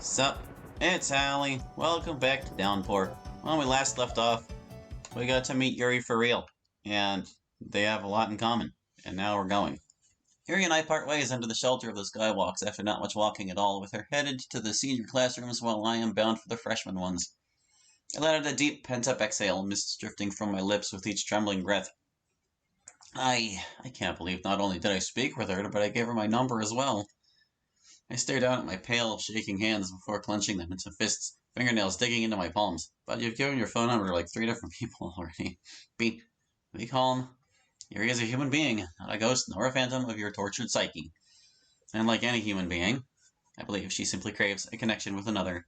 Sup, it's Allie. Welcome back to Downpour. When we last left off, we got to meet Yuri for real, and they have a lot in common, and now we're going. Yuri and I part ways under the shelter of the skywalks after not much walking at all, with her headed to the senior classrooms while I am bound for the freshman ones. I let out a deep, pent-up exhale, mist drifting from my lips with each trembling breath. I can't believe not only did I speak with her, but I gave her my number as well. I stared down at my pale, shaking hands before clenching them into fists, fingernails digging into my palms. But you've given your phone number to like 3 different people already. Be calm. Yuri is a human being, not a ghost nor a phantom of your tortured psyche. And like any human being, I believe she simply craves a connection with another.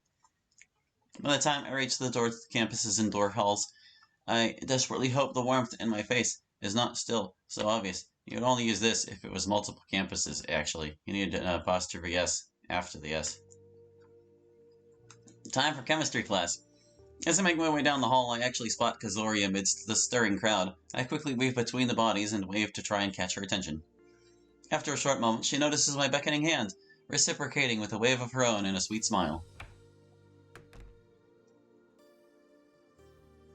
By the time I reach the doors of the campus's indoor halls, I desperately hope the warmth in my face is not still so obvious. You would only use this if it was multiple campuses, actually. You need an apostrophe S after the S. Time for chemistry class. As I make my way down the hall, I actually spot Kazori amidst the stirring crowd. I quickly weave between the bodies and wave to try and catch her attention. After a short moment, she notices my beckoning hand, reciprocating with a wave of her own and a sweet smile.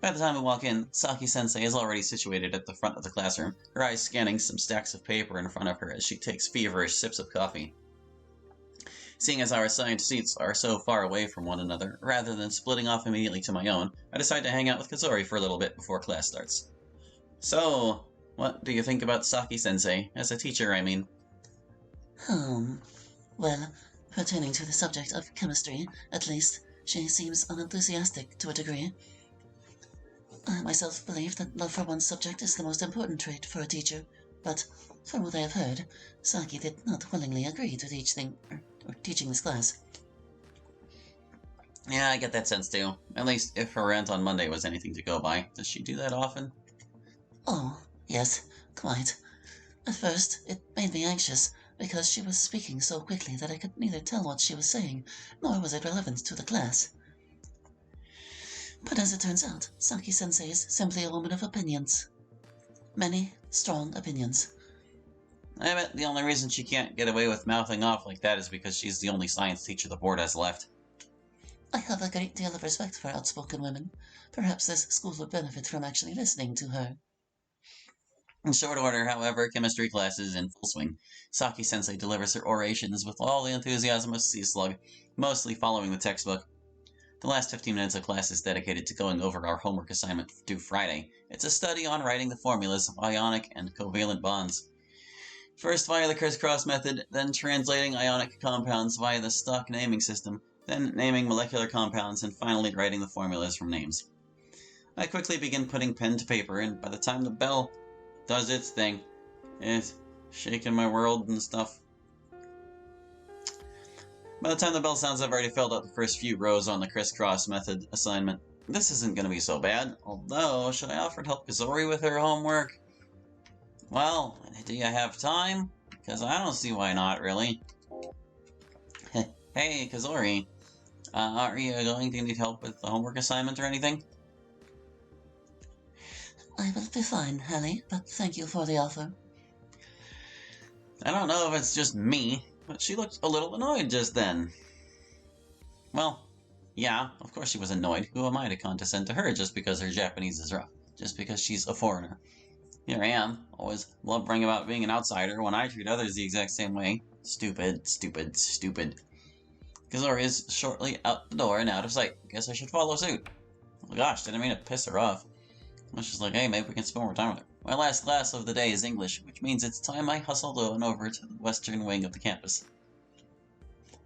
By the time we walk in, Saki-sensei is already situated at the front of the classroom, her eyes scanning some stacks of paper in front of her as she takes feverish sips of coffee. Seeing as our assigned seats are so far away from one another, rather than splitting off immediately to my own, I decide to hang out with Kazori for a little bit before class starts. So, what do you think about Saki-sensei? As a teacher, I mean. Well, pertaining to the subject of chemistry, at least, she seems unenthusiastic to a degree. I myself believe that love for one's subject is the most important trait for a teacher, but from what I have heard, Saki did not willingly agree to teaching this class. Yeah, I get that sense too. At least if her rant on Monday was anything to go by. Does she do that often? Oh, yes, quite. At first, it made me anxious, because she was speaking so quickly that I could neither tell what she was saying, nor was it relevant to the class. But as it turns out, Saki-sensei is simply a woman of opinions. Many strong opinions. I bet the only reason she can't get away with mouthing off like that is because she's the only science teacher the board has left. I have a great deal of respect for outspoken women. Perhaps this school would benefit from actually listening to her. In short order, however, chemistry class is in full swing. Saki-sensei delivers her orations with all the enthusiasm of sea slug, mostly following the textbook. The last 15 minutes of class is dedicated to going over our homework assignment due Friday. It's a study on writing the formulas of ionic and covalent bonds. First via the crisscross method, then translating ionic compounds via the stock naming system, then naming molecular compounds, and finally writing the formulas from names. I quickly begin putting pen to paper, and by the time the bell does its thing, it's shaking my world and stuff. By the time the bell sounds, I've already filled out the first few rows on the crisscross method assignment. This isn't going to be so bad, although, should I offer to help Kazori with her homework? Well, do you have time? Because I don't see why not, really. Hey, Kazori. Are you going to need help with the homework assignment or anything? I will be fine, Hallie, but thank you for the offer. I don't know if it's just me, but she looked a little annoyed just then. Well, yeah, of course she was annoyed. Who am I to condescend to her just because her Japanese is rough? Just because she's a foreigner? Here I am, always blubbering about being an outsider when I treat others the exact same way. Stupid, stupid, stupid. Kazori is shortly out the door and out of sight. Guess I should follow suit. Oh gosh, didn't mean to piss her off. I was just like, hey, maybe we can spend more time with her. My last class of the day is English, which means it's time I hustled on over to the western wing of the campus.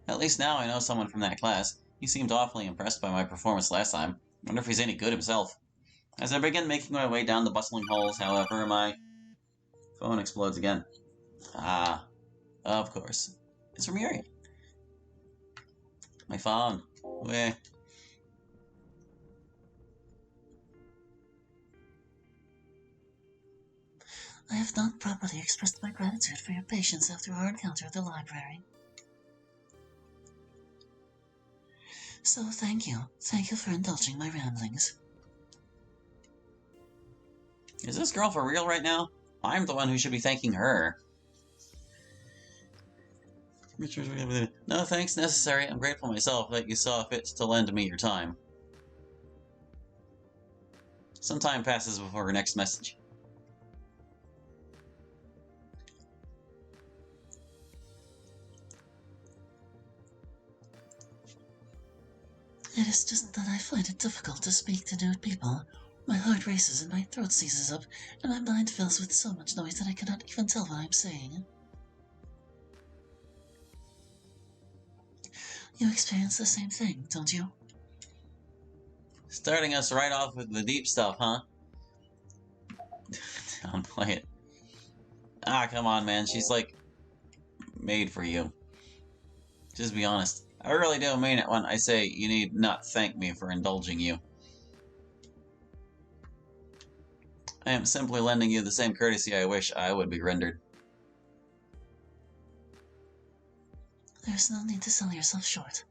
At least now I know someone from that class. He seemed awfully impressed by my performance last time. Wonder if he's any good himself. As I begin making my way down the bustling halls, however, my phone explodes again. Ah, of course. It's from Yuri. My phone. Where? I have not properly expressed my gratitude for your patience after our encounter at the library. So thank you. Thank you for indulging my ramblings. Is this girl for real right now? I'm the one who should be thanking her. No thanks necessary. I'm grateful myself that you saw fit to lend me your time. Some time passes before her next message. It is just that I find it difficult to speak to new people. My heart races and my throat seizes up, and my mind fills with so much noise that I cannot even tell what I'm saying. You experience the same thing, don't you? Starting us right off with the deep stuff, huh? Downplay it. Ah, come on, man. She's like made for you. Just be honest. I really do mean it when I say you need not thank me for indulging you. I am simply lending you the same courtesy I wish I would be rendered. There's no need to sell yourself short.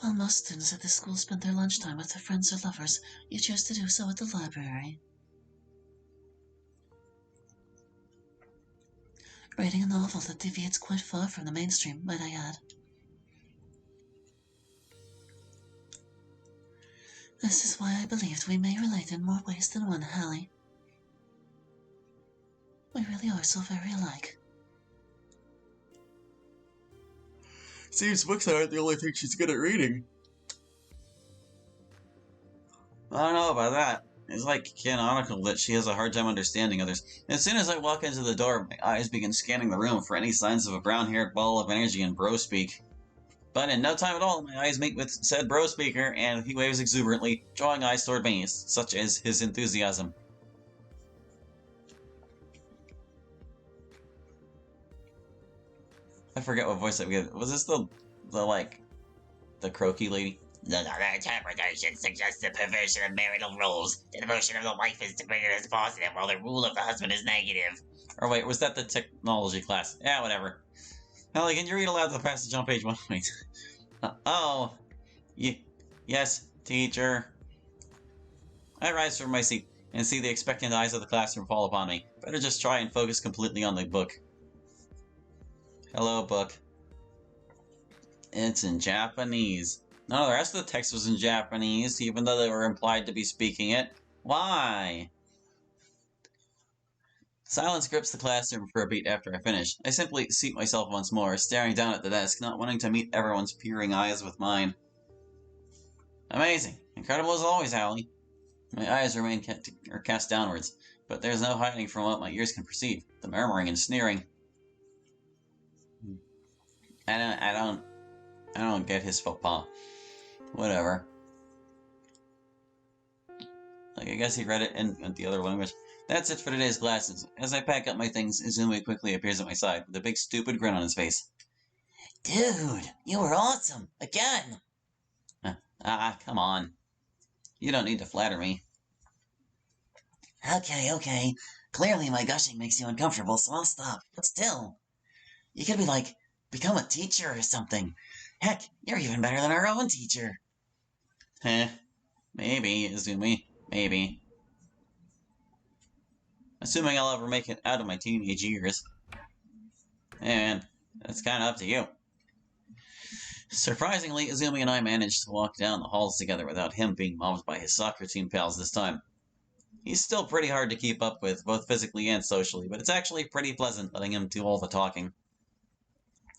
While most students at this school spend their lunchtime with their friends or lovers, you choose to do so at the library. Reading a novel that deviates quite far from the mainstream, might I add. This is why I believed we may relate in more ways than one, Hallie. We really are so very alike. Seems books aren't the only thing she's good at reading. I don't know about that. It's like canonical that she has a hard time understanding others. As soon as I walk into the door, my eyes begin scanning the room for any signs of a brown-haired ball of energy and bro speak. But in no time at all, my eyes meet with said bro speaker, and he waves exuberantly, drawing eyes toward me, such as his enthusiasm. I forget what voice that we had. Was this the croaky lady? The interpretation suggests the perversion of marital roles. The devotion of the wife is depicted as positive, while the rule of the husband is negative. Or wait, was that the technology class? Yeah, whatever. Hallie, can you read aloud the passage on page 108? Oh. Yes, teacher. I rise from my seat and see the expectant eyes of the classroom fall upon me. Better just try and focus completely on the book. Hello, book. It's in Japanese. None of the rest of the text was in Japanese, even though they were implied to be speaking it. Why? Silence grips the classroom for a beat after I finish. I simply seat myself once more, staring down at the desk, not wanting to meet everyone's peering eyes with mine. Amazing. Incredible as always, Hallie. My eyes remain cast downwards, but there's no hiding from what my ears can perceive. The murmuring and sneering. I don't get his faux pas. Whatever. Like, I guess he read it in the other language. That's it for today's classes. As I pack up my things, Izumi quickly appears at my side, with a big stupid grin on his face. Dude, you were awesome. Again. Come on. You don't need to flatter me. Okay. Clearly my gushing makes you uncomfortable, so I'll stop. But still, you could be like, become a teacher or something. Heck, you're even better than our own teacher. Heh. Maybe, Izumi. Maybe. Assuming I'll ever make it out of my teenage years. And that's kind of up to you. Surprisingly, Izumi and I managed to walk down the halls together without him being mobbed by his soccer team pals this time. He's still pretty hard to keep up with, both physically and socially, but it's actually pretty pleasant letting him do all the talking.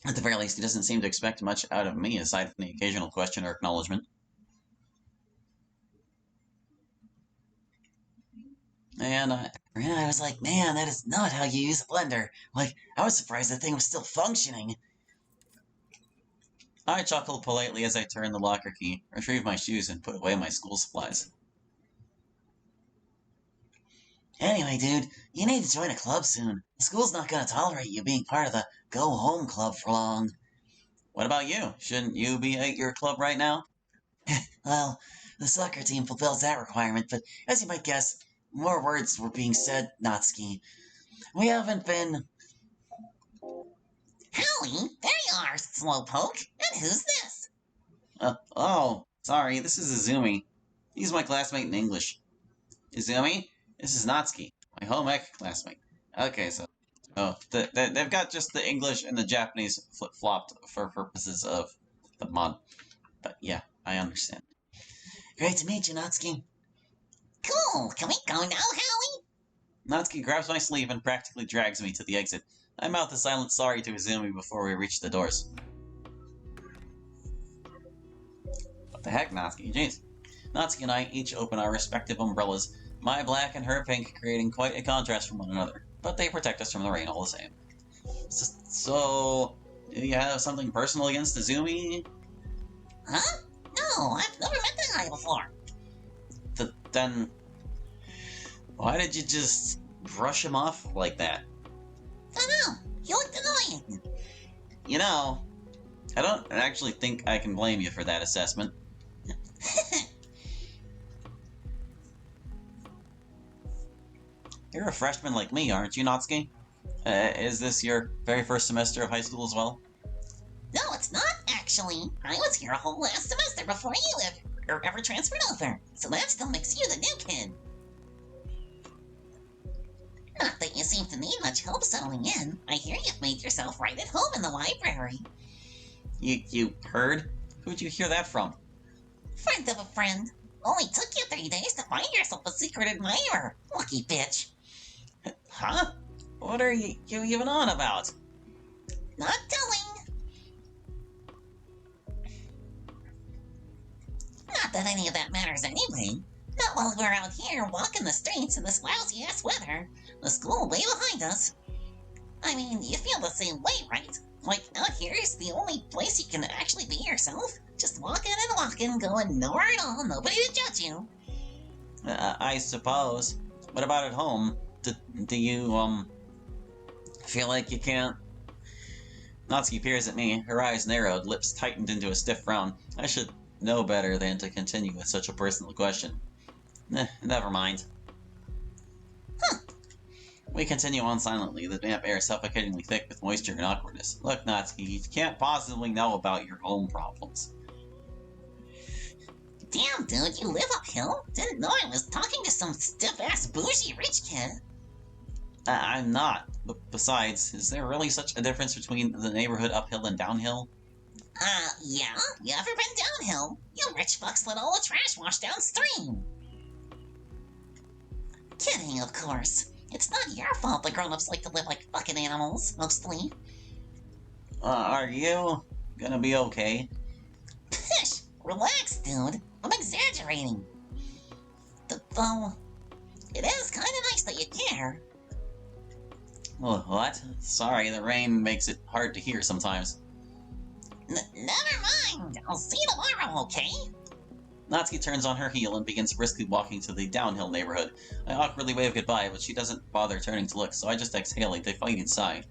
At the very least, he doesn't seem to expect much out of me aside from the occasional question or acknowledgement. And I was like, man, that is not how you use a blender. Like, I was surprised the thing was still functioning. I chuckled politely as I turned the locker key, retrieved my shoes, and put away my school supplies. Anyway, dude, you need to join a club soon. The school's not going to tolerate you being part of the go-home club for long. What about you? Shouldn't you be at your club right now? Well, the soccer team fulfills that requirement, but as you might guess, more words were being said, Natsuki. We haven't been... Hallie, there you are, slowpoke. And who's this? Oh, sorry, this is Izumi. He's my classmate in English. Izumi, this is Natsuki. My home ec classmate. Okay, so they've got just the English and the Japanese flip-flopped for purposes of the mod. But yeah, I understand. Great to meet you, Natsuki. Cool. Can we go now, Hallie? Natsuki grabs my sleeve and practically drags me to the exit. I mouth a silent sorry to Izumi before we reach the doors. What the heck, Natsuki? Jeez. Natsuki and I each open our respective umbrellas, my black and her pink, creating quite a contrast from one another. But they protect us from the rain all the same. So, do you have something personal against Izumi? Huh? No, I've never met that guy before. Then, why did you just brush him off like that? I know. You looked annoying. You know, I don't actually think I can blame you for that assessment. You're a freshman like me, aren't you, Natsuki? Is this your very first semester of high school as well? No, it's not, actually. I was here a whole last semester before you ever transferred over, so that still makes you the new kid. Not that you seem to need much help settling in. I hear you've made yourself right at home in the library. You heard? Who'd you hear that from? Friend of a friend. Only took you 3 days to find yourself a secret admirer. Lucky bitch. Huh? What are you even on about? Not telling. Not that any of that matters anyway. Not while we're out here walking the streets in this lousy-ass weather. The school way behind us. I mean, you feel the same way, right? Like, out here is the only place you can actually be yourself. Just walking and walking, going nowhere at all, nobody to judge you. I suppose. What about at home? Do you, feel like you can't? Natsuki peers at me, her eyes narrowed, lips tightened into a stiff frown. I should know better than to continue with such a personal question. Never mind. Huh. We continue on silently, the damp air suffocatingly thick with moisture and awkwardness. Look, Natsuki, you can't possibly know about your home problems. Damn, dude, you live uphill? Didn't know I was talking to some stiff-ass bougie rich kid. I'm not. But besides, is there really such a difference between the neighborhood uphill and downhill? Yeah? You ever been downhill? You rich fucks let all the trash wash downstream. Kidding, of course. It's not your fault the grown-ups like to live like fucking animals, mostly. Are you gonna be okay? Pish! Relax, dude. I'm exaggerating. Though, it is kinda nice that you care. What? Sorry, the rain makes it hard to hear sometimes. Never mind. I'll see you tomorrow, okay? Natsuki turns on her heel and begins briskly walking to the downhill neighborhood. I awkwardly wave goodbye, but she doesn't bother turning to look, so I just exhale a defeated sigh.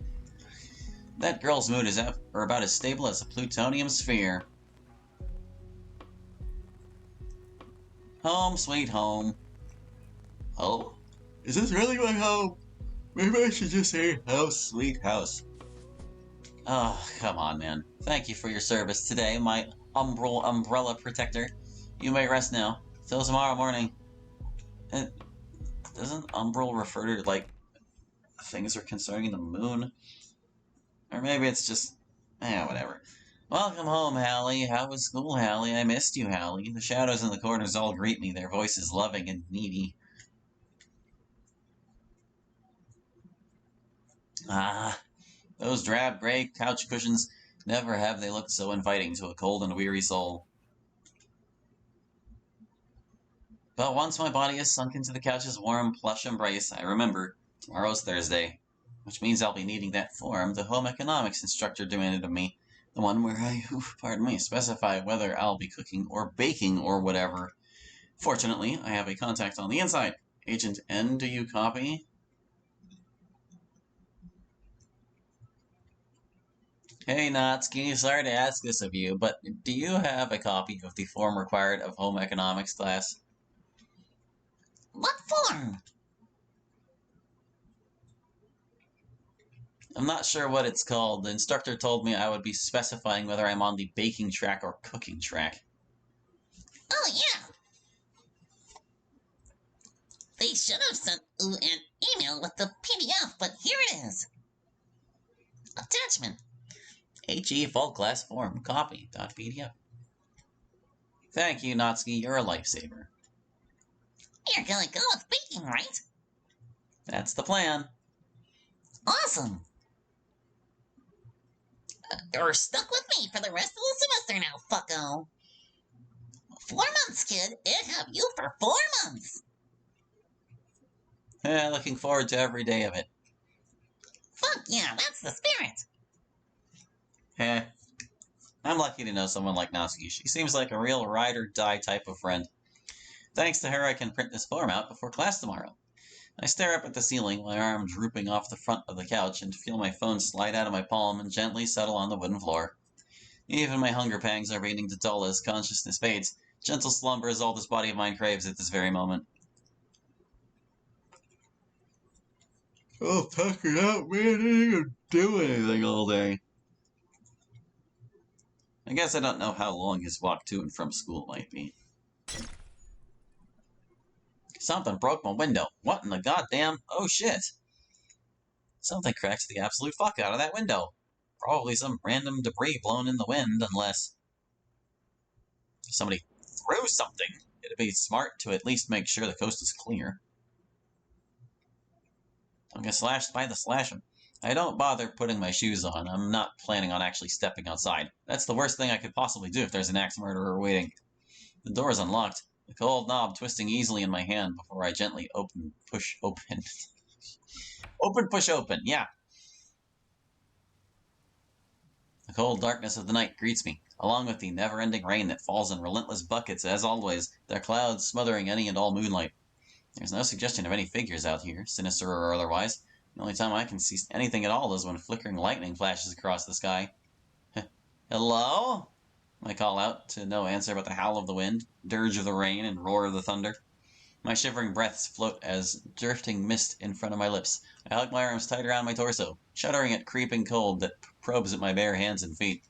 That girl's mood is about as stable as a plutonium sphere. Home, sweet home. Oh? Is this really my home? Maybe I should just say house, sweet house. Oh, come on, man. Thank you for your service today, my umbrella protector. You may rest now. Till tomorrow morning. Doesn't umbral refer to, like, things are concerning the moon? Or maybe it's just... whatever. Welcome home, Hallie. How was school, Hallie? I missed you, Hallie. The shadows in the corners all greet me, their voices loving and needy. Ah, those drab gray couch cushions, never have they looked so inviting to a cold and weary soul. But once my body is sunk into the couch's warm, plush embrace, I remember tomorrow's Thursday, which means I'll be needing that form the home economics instructor demanded of me, the one where I, pardon me, specify whether I'll be cooking or baking or whatever. Fortunately, I have a contact on the inside. Agent N, do you copy? Hey, Natsuki, sorry to ask this of you, but do you have a copy of the form required of home economics class? What form? I'm not sure what it's called. The instructor told me I would be specifying whether I'm on the baking track or cooking track. Oh, yeah. They should have sent an email with the PDF, but here it is. Attachment. HE full class form copy.pdf. Thank you, Natsuki. You're a lifesaver. You're gonna go with baking, right? That's the plan. Awesome. You're stuck with me for the rest of the semester now, fucko. 4 months, kid. It have you for 4 months. Looking forward to every day of it. Fuck yeah, that's the spirit. I'm lucky to know someone like Natsuki. She seems like a real ride or die type of friend. Thanks to her, I can print this form out before class tomorrow. I stare up at the ceiling, my arm drooping off the front of the couch, and feel my phone slide out of my palm and gently settle on the wooden floor. Even my hunger pangs are beginning to dull as consciousness fades. Gentle slumber is all this body of mine craves at this very moment. Oh, tuckered out, man. I didn't even do anything all day. I guess I don't know how long his walk to and from school might be. Something broke my window. What in the goddamn... Oh, shit. Something cracked the absolute fuck out of that window. Probably some random debris blown in the wind, unless... somebody threw something. It'd be smart to at least make sure the coast is clear. Don't get slashed by the slasher. I don't bother putting my shoes on. I'm not planning on actually stepping outside. That's the worst thing I could possibly do if there's an axe murderer waiting. The door is unlocked, the cold knob twisting easily in my hand before I gently push open. Push open, yeah. The cold darkness of the night greets me, along with the never-ending rain that falls in relentless buckets as always, their clouds smothering any and all moonlight. There's no suggestion of any figures out here, sinister or otherwise. The only time I can see anything at all is when flickering lightning flashes across the sky. Hello? I call out, to no answer but the howl of the wind, dirge of the rain, and roar of the thunder. My shivering breaths float as drifting mist in front of my lips. I hug my arms tight around my torso, shuddering at creeping cold that probes at my bare hands and feet.